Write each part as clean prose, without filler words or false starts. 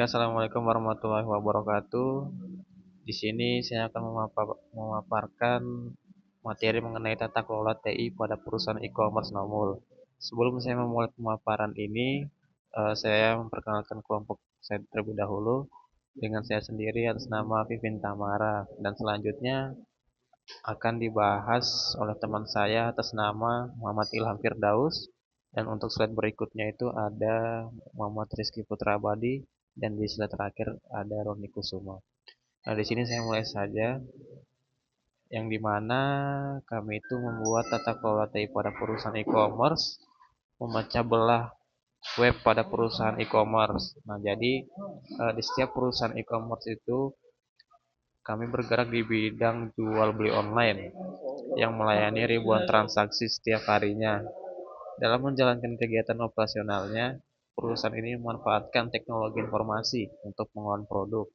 Oke, assalamualaikum warahmatullahi wabarakatuh. Di sini saya akan memaparkan materi mengenai tata kelola TI pada perusahaan e-commerce nomor. Sebelum saya memulai pemaparan ini, saya memperkenalkan kelompok saya terlebih dahulu dengan saya sendiri atas nama Vivin Tamara, dan selanjutnya akan dibahas oleh teman saya atas nama Muhammad Ilham Firdaus, dan untuk slide berikutnya itu ada Muhammad Rizky Putrabadi, dan di slide terakhir ada Roni Kusuma. Nah, di sini saya mulai saja, yang dimana kami itu membuat tata kelola TI pada perusahaan e-commerce, memecah belah web pada perusahaan e-commerce. Nah, jadi di setiap perusahaan e-commerce itu kami bergerak di bidang jual beli online yang melayani ribuan transaksi setiap harinya. Dalam menjalankan kegiatan operasionalnya, perusahaan ini memanfaatkan teknologi informasi untuk pengelolaan produk.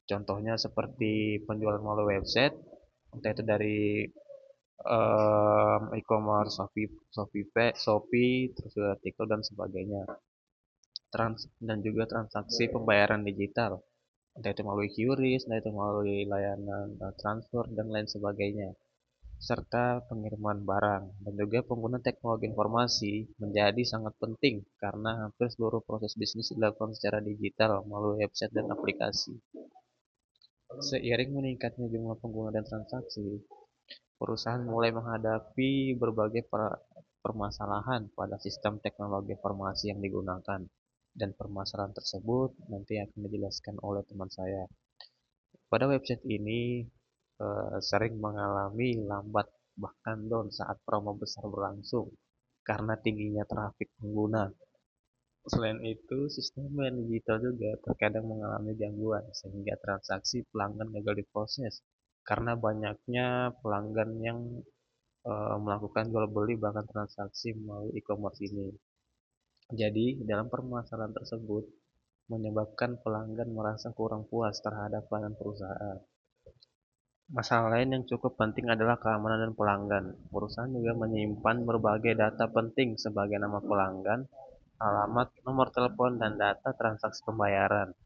Contohnya seperti penjualan melalui website, entah itu dari e-commerce, Shopee, terus juga TikTok dan sebagainya. Dan juga transaksi pembayaran digital, entah itu melalui QRIS, entah itu melalui layanan transfer dan lain sebagainya, serta pengiriman barang. Dan juga penggunaan teknologi informasi menjadi sangat penting karena hampir seluruh proses bisnis dilakukan secara digital melalui website dan aplikasi. Seiring meningkatnya jumlah pengguna dan transaksi, perusahaan mulai menghadapi berbagai permasalahan pada sistem teknologi informasi yang digunakan, dan permasalahan tersebut nanti akan dijelaskan oleh teman saya. Pada website ini sering mengalami lambat bahkan down saat promo besar berlangsung karena tingginya trafik pengguna. Selain itu, sistem digital juga terkadang mengalami gangguan sehingga transaksi pelanggan gagal diproses karena banyaknya pelanggan yang melakukan jual beli bahkan transaksi melalui e-commerce ini. Jadi, dalam permasalahan tersebut menyebabkan pelanggan merasa kurang puas terhadap pelayanan perusahaan. Masalah lain yang cukup penting adalah keamanan dan pelanggan. Perusahaan juga menyimpan berbagai data penting sebagai nama pelanggan, alamat, nomor telepon, dan data transaksi pembayaran.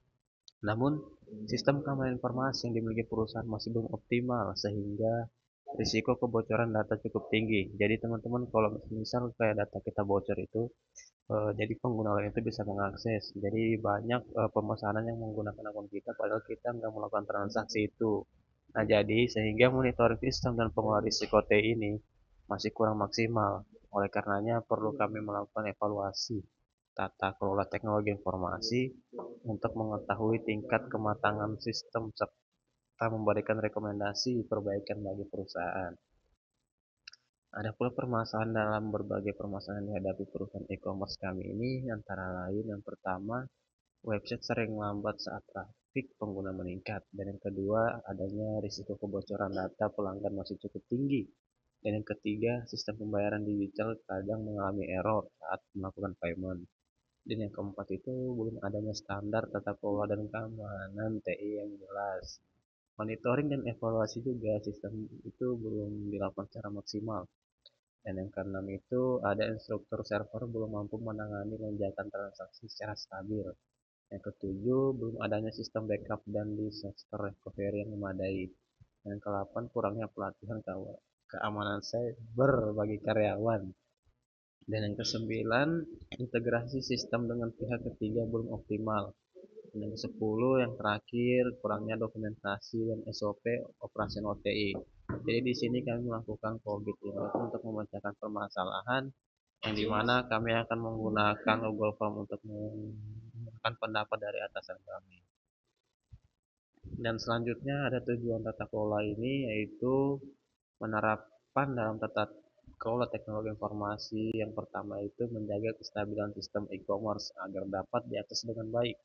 Namun, sistem keamanan informasi yang dimiliki perusahaan masih belum optimal sehingga risiko kebocoran data cukup tinggi. Jadi teman-teman, kalau misal kayak data kita bocor itu, jadi pengguna lain itu bisa mengakses. Jadi banyak pemesanan yang menggunakan akun kita padahal kita nggak melakukan transaksi itu. Nah, jadi sehingga monitoring sistem dan pengelolaan risiko T ini masih kurang maksimal. Oleh karenanya perlu kami melakukan evaluasi tata kelola teknologi informasi untuk mengetahui tingkat kematangan sistem serta memberikan rekomendasi perbaikan bagi perusahaan. Ada pula permasalahan dalam berbagai permasalahan yang dihadapi perusahaan e-commerce kami ini, antara lain yang pertama, website sering lambat saat trafik pengguna meningkat, dan yang kedua, adanya risiko kebocoran data pelanggan masih cukup tinggi, dan yang ketiga, sistem pembayaran digital kadang mengalami error saat melakukan payment, dan yang keempat itu belum adanya standar tata kelola dan keamanan TI yang jelas. Monitoring dan evaluasi juga sistem itu belum dilakukan secara maksimal. Dan yang keenam itu ada instruktur server belum mampu menangani lonjakan transaksi secara stabil. Yang ketujuh, belum adanya sistem backup dan disaster recovery yang memadai. Dan yang kedelapan, kurangnya pelatihan keamanan cyber bagi karyawan. Dan yang kesembilan, integrasi sistem dengan pihak ketiga belum optimal. Dan yang ke-10 yang terakhir, kurangnya dokumentasi dan SOP operasional TI. Jadi di sini kami melakukan COVID untuk memecahkan permasalahan, yang dimana kami akan menggunakan Google Form untuk menggunakan pendapat dari atasan kami. Dan selanjutnya ada tujuan tata kelola ini, yaitu menerapkan dalam tata kelola teknologi informasi. Yang pertama itu menjaga kestabilan sistem e-commerce agar dapat diakses dengan baik.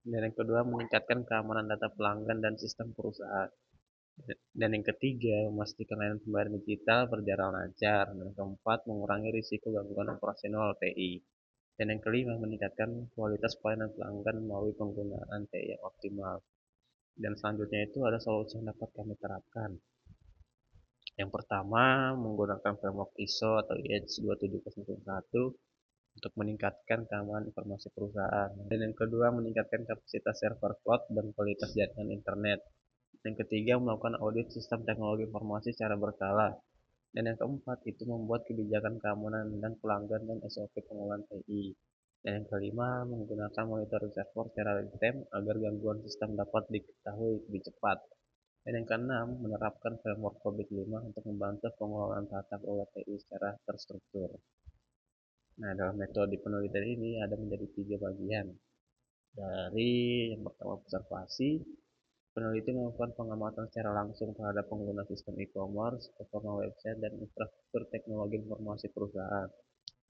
Dan yang kedua, meningkatkan keamanan data pelanggan dan sistem perusahaan. Dan yang ketiga, memastikan layanan pembayaran digital berjalan lancar. Dan yang keempat, mengurangi risiko gangguan operasional TI. Dan yang kelima, meningkatkan kualitas pelayanan pelanggan melalui penggunaan TI yang optimal. Dan selanjutnya itu ada solusi yang dapat kami terapkan. Yang pertama, menggunakan framework ISO atau IEC 27001 untuk meningkatkan keamanan informasi perusahaan. Dan yang kedua, meningkatkan kapasitas server cloud dan kualitas jaringan internet. Yang ketiga, melakukan audit sistem teknologi informasi secara berkala. Dan yang keempat, itu membuat kebijakan keamanan dan pelanggan dan SOP pengelolaan TI. Dan yang kelima, menggunakan monitoring server secara real-time agar gangguan sistem dapat diketahui lebih cepat. Dan yang keenam, menerapkan framework Public 5 untuk membantu pengelolaan tata kelola TI secara terstruktur. Nah, dalam metode penelitian ini ada menjadi 3 bagian. Dari yang pertama, observasi. Peneliti melakukan pengamatan secara langsung terhadap pengguna sistem e-commerce, performa website, dan infrastruktur teknologi informasi perusahaan.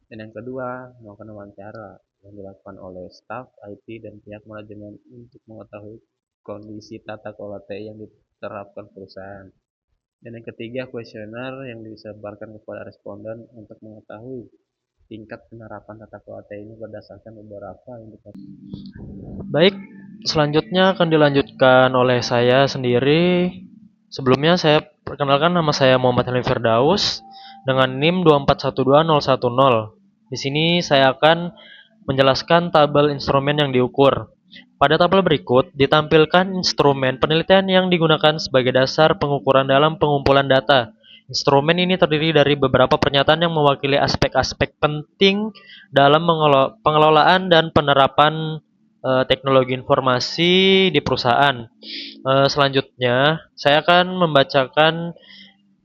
Dan yang kedua, melakukan wawancara yang dilakukan oleh staf, IT, dan pihak manajemen untuk mengetahui kondisi tata kelola TI yang diterapkan perusahaan. Dan yang ketiga, kuesioner yang disebarkan kepada responden untuk mengetahui tingkat penerapan tata kelola TI ini berdasarkan beberapa indikator. Baik, selanjutnya akan dilanjutkan oleh saya sendiri. Sebelumnya saya perkenalkan, nama saya Muhammad Halim Firdaus dengan NIM 2412010. Di sini saya akan menjelaskan tabel instrumen yang diukur. Pada tabel berikut ditampilkan instrumen penelitian yang digunakan sebagai dasar pengukuran dalam pengumpulan data. Instrumen ini terdiri dari beberapa pernyataan yang mewakili aspek-aspek penting dalam pengelolaan dan penerapan teknologi informasi di perusahaan. Selanjutnya, saya akan membacakan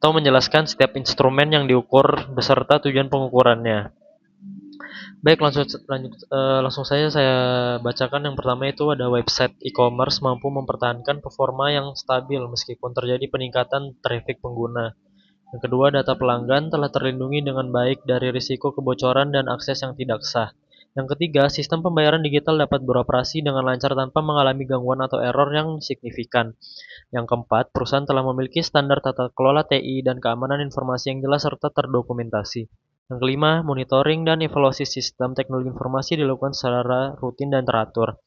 atau menjelaskan setiap instrumen yang diukur beserta tujuan pengukurannya. Baik, langsung saja saya bacakan. Yang pertama itu ada website e-commerce mampu mempertahankan performa yang stabil meskipun terjadi peningkatan traffic pengguna. Yang kedua, data pelanggan telah terlindungi dengan baik dari risiko kebocoran dan akses yang tidak sah. Yang ketiga, sistem pembayaran digital dapat beroperasi dengan lancar tanpa mengalami gangguan atau error yang signifikan. Yang keempat, perusahaan telah memiliki standar tata kelola TI dan keamanan informasi yang jelas serta terdokumentasi. Yang kelima, monitoring dan evaluasi sistem teknologi informasi dilakukan secara rutin dan teratur.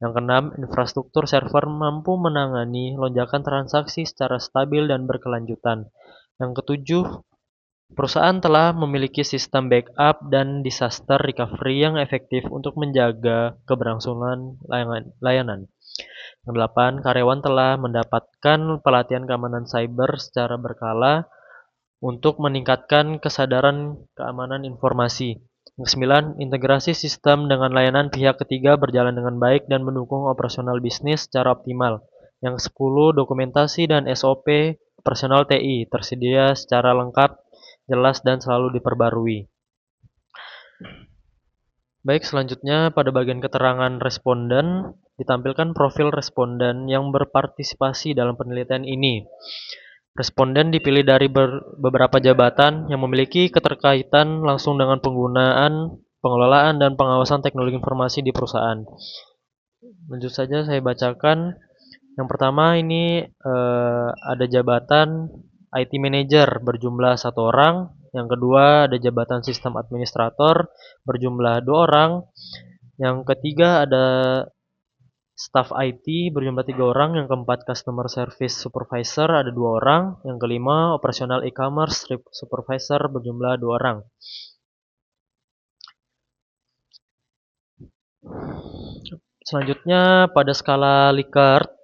Yang keenam, infrastruktur server mampu menangani lonjakan transaksi secara stabil dan berkelanjutan. Yang ketujuh, perusahaan telah memiliki sistem backup dan disaster recovery yang efektif untuk menjaga keberlangsungan layanan. Yang delapan, karyawan telah mendapatkan pelatihan keamanan cyber secara berkala untuk meningkatkan kesadaran keamanan informasi. Yang sembilan, integrasi sistem dengan layanan pihak ketiga berjalan dengan baik dan mendukung operasional bisnis secara optimal. Yang sepuluh, dokumentasi dan SOP operasional TI tersedia secara lengkap, jelas, dan selalu diperbarui. Baik, selanjutnya pada bagian keterangan responden ditampilkan profil responden yang berpartisipasi dalam penelitian ini. Responden dipilih dari beberapa jabatan yang memiliki keterkaitan langsung dengan penggunaan, pengelolaan, dan pengawasan teknologi informasi di perusahaan. Lanjut saja saya bacakan. Yang pertama ini ada jabatan IT Manager berjumlah 1 orang. Yang kedua ada jabatan Sistem Administrator berjumlah 2 orang. Yang ketiga ada Staff IT berjumlah 3 orang. Yang keempat Customer Service Supervisor ada 2 orang. Yang kelima Operational E-commerce Supervisor berjumlah 2 orang. Selanjutnya pada skala Likert,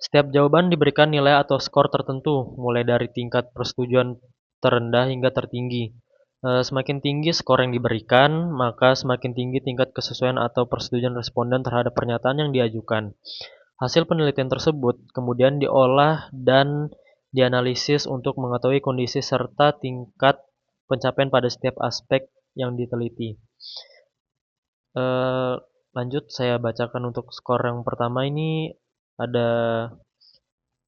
setiap jawaban diberikan nilai atau skor tertentu, mulai dari tingkat persetujuan terendah hingga tertinggi. Semakin tinggi skor yang diberikan, maka semakin tinggi tingkat kesesuaian atau persetujuan responden terhadap pernyataan yang diajukan. Hasil penelitian tersebut kemudian diolah dan dianalisis untuk mengetahui kondisi serta tingkat pencapaian pada setiap aspek yang diteliti. Lanjut saya bacakan untuk skor yang pertama ini ada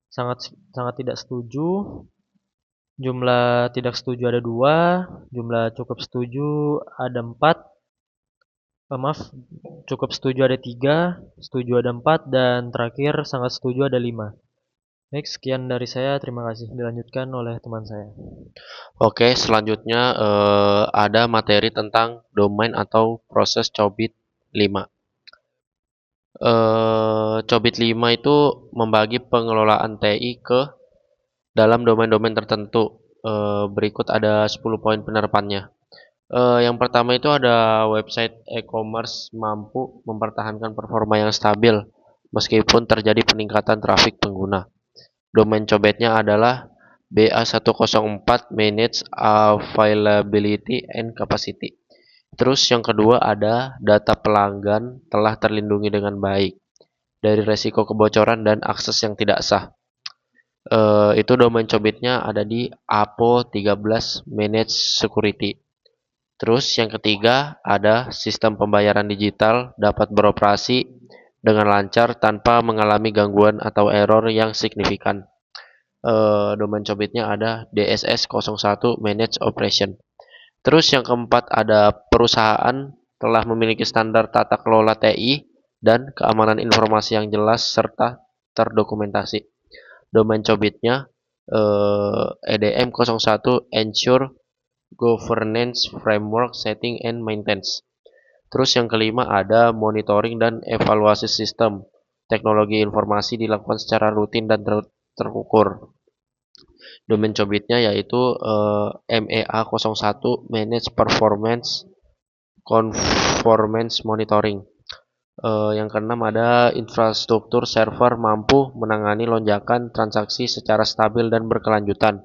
sangat sangat tidak setuju, jumlah tidak setuju ada 2, jumlah cukup setuju ada 4, maaf, cukup setuju ada 3, setuju ada 4, dan terakhir sangat setuju ada 5. Baik, sekian dari saya, terima kasih. Dilanjutkan oleh teman saya. Oke, selanjutnya ada materi tentang domain atau proses COBIT 5. COBIT 5 itu membagi pengelolaan TI ke dalam domain-domain tertentu. Berikut ada 10 poin penerapannya. Yang pertama itu ada website e-commerce mampu mempertahankan performa yang stabil meskipun terjadi peningkatan trafik pengguna. Domain cobetnya adalah BA104 Manage Availability and Capacity. Terus yang kedua ada data pelanggan telah terlindungi dengan baik dari resiko kebocoran dan akses yang tidak sah. Itu domain cobitnya ada di APO13 Manage Security. Terus yang ketiga ada sistem pembayaran digital dapat beroperasi dengan lancar tanpa mengalami gangguan atau error yang signifikan. Domain cobitnya ada DSS01 Manage Operation. Terus yang keempat ada perusahaan telah memiliki standar tata kelola TI dan keamanan informasi yang jelas serta terdokumentasi. Domain cobitnya EDM01 Ensure Governance Framework Setting and Maintenance. Terus yang kelima ada monitoring dan evaluasi sistem. Teknologi informasi dilakukan secara rutin dan terukur. Domain cobitnya yaitu MEA01 Manage Performance Conformance Monitoring. Yang keenam ada infrastruktur server mampu menangani lonjakan transaksi secara stabil dan berkelanjutan.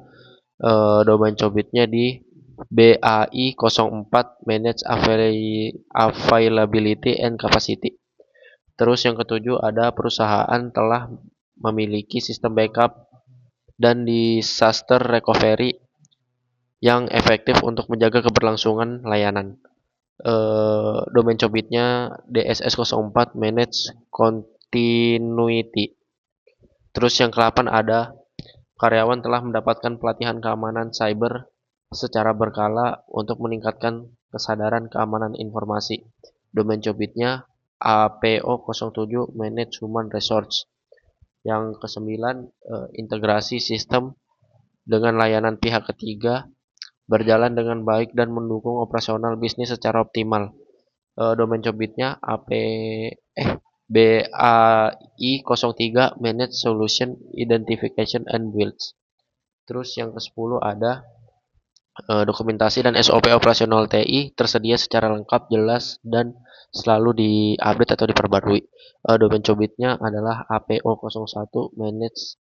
Domain cobitnya di BAI04 Manage Availability and Capacity. Terus yang ketujuh ada perusahaan telah memiliki sistem backup dan disaster recovery yang efektif untuk menjaga keberlangsungan layanan. Domain cobitnya DSS04 Manage Continuity. Terus yang ke-8 ada karyawan telah mendapatkan pelatihan keamanan cyber secara berkala untuk meningkatkan kesadaran keamanan informasi. Domain cobitnya APO07 Manage Human Resource. Yang ke-9 integrasi sistem dengan layanan pihak ketiga berjalan dengan baik dan mendukung operasional bisnis secara optimal. Domain cobitnya BAI03 Manage Solution Identification and Builds. Terus yang ke-10 ada dokumentasi dan SOP operasional TI tersedia secara lengkap, jelas, dan selalu diupdate atau diperbarui. Domain cobitnya adalah APO01 Manage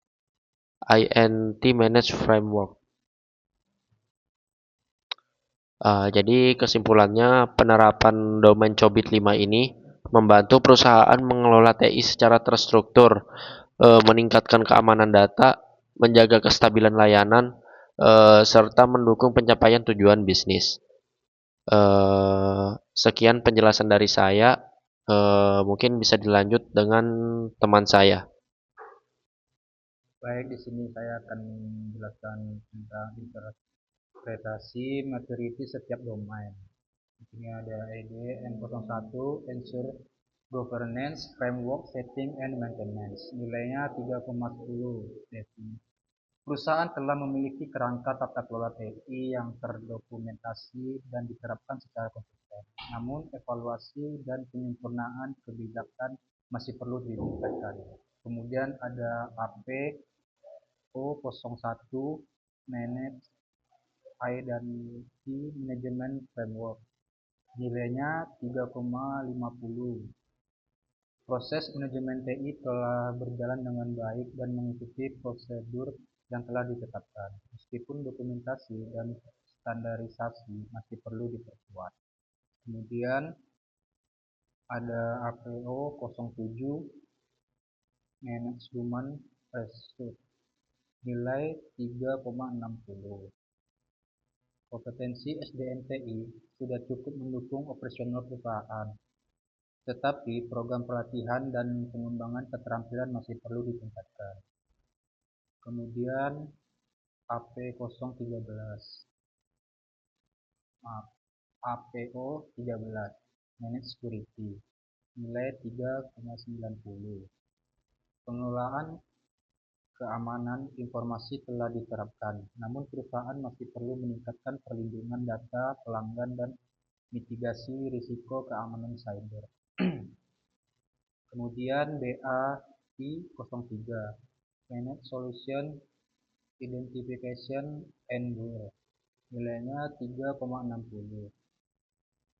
INT Manage Framework. Jadi kesimpulannya penerapan domain cobit 5 ini membantu perusahaan mengelola TI secara terstruktur, meningkatkan keamanan data, menjaga kestabilan layanan, serta mendukung pencapaian tujuan bisnis. Sekian penjelasan dari saya. Mungkin bisa dilanjut dengan teman saya. Baik, di sini saya akan menjelaskan tentang interpretasi maturity setiap domain. Di sini ada ED N01 Ensure Governance Framework Setting and Maintenance. Nilainya 3,10. Perusahaan telah memiliki kerangka tata kelola TI yang terdokumentasi dan diterapkan secara konsisten. Namun, evaluasi dan penyempurnaan kebijakan masih perlu ditingkatkan. Kemudian ada AP O01 Manage Identity Management Framework. Nilainya 3,50. Proses manajemen TI telah berjalan dengan baik dan mengikuti prosedur yang telah ditetapkan, meskipun dokumentasi dan standarisasi masih perlu diperkuat. Kemudian ada APO 07 Manage Human Resource, nilai 3,60. Kompetensi SDM TI sudah cukup mendukung operasional perusahaan, tetapi program pelatihan dan pengembangan keterampilan masih perlu ditingkatkan. Kemudian AP013 APO 13 Manage Security, nilai 3,90. Pengelolaan keamanan informasi telah diterapkan, namun perusahaan masih perlu meningkatkan perlindungan data pelanggan dan mitigasi risiko keamanan cyber. Kemudian BAI03 Manage Solution Identification and Build, nilainya 3,60.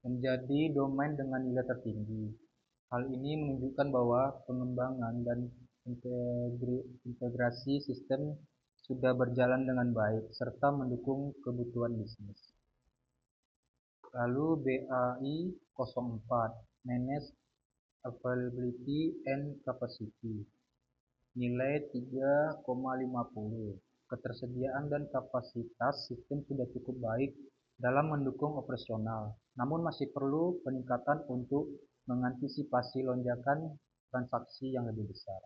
menjadi domain dengan nilai tertinggi. Hal ini menunjukkan bahwa pengembangan dan integrasi sistem sudah berjalan dengan baik serta mendukung kebutuhan bisnis. Lalu BAI 04 Manage Availability and Capacity, nilai 3,50. Ketersediaan dan kapasitas sistem sudah cukup baik dalam mendukung operasional, namun masih perlu peningkatan untuk mengantisipasi lonjakan transaksi yang lebih besar.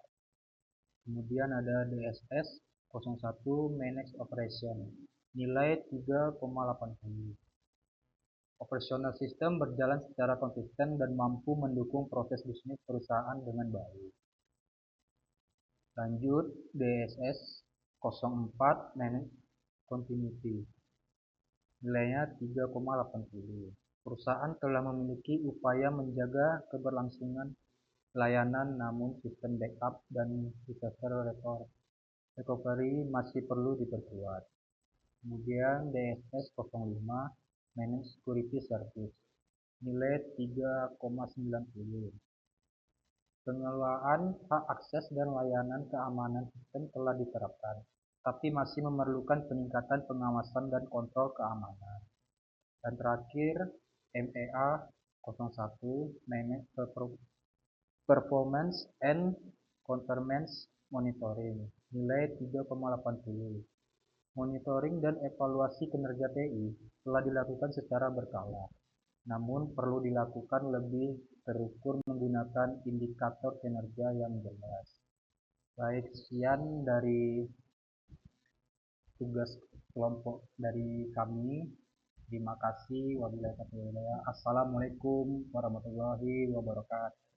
Kemudian ada DSS 01 Manage Operation, nilai 3,80. Operasional sistem berjalan secara konsisten dan mampu mendukung proses bisnis perusahaan dengan baik. Lanjut, DSS 04 Manage Continuity, nilainya 3,80. Perusahaan telah memiliki upaya menjaga keberlangsungan layanan, namun sistem backup dan disaster recovery masih perlu diperkuat. Kemudian DSS 05 Manage Security Service, nilai 3,90. Pengelolaan hak akses dan layanan keamanan sistem telah diterapkan, tapi masih memerlukan peningkatan pengawasan dan kontrol keamanan. Dan terakhir, MEA 01 Manage Performance and Countermeasures Monitoring, nilai 3,80. Monitoring dan evaluasi kinerja TI telah dilakukan secara berkala, namun perlu dilakukan lebih terukur menggunakan indikator kinerja yang jelas. Baik, sekian dari tugas kelompok dari kami. Terima kasih. Wabillahi taufiq wal hidayah. Assalamualaikum warahmatullahi wabarakatuh.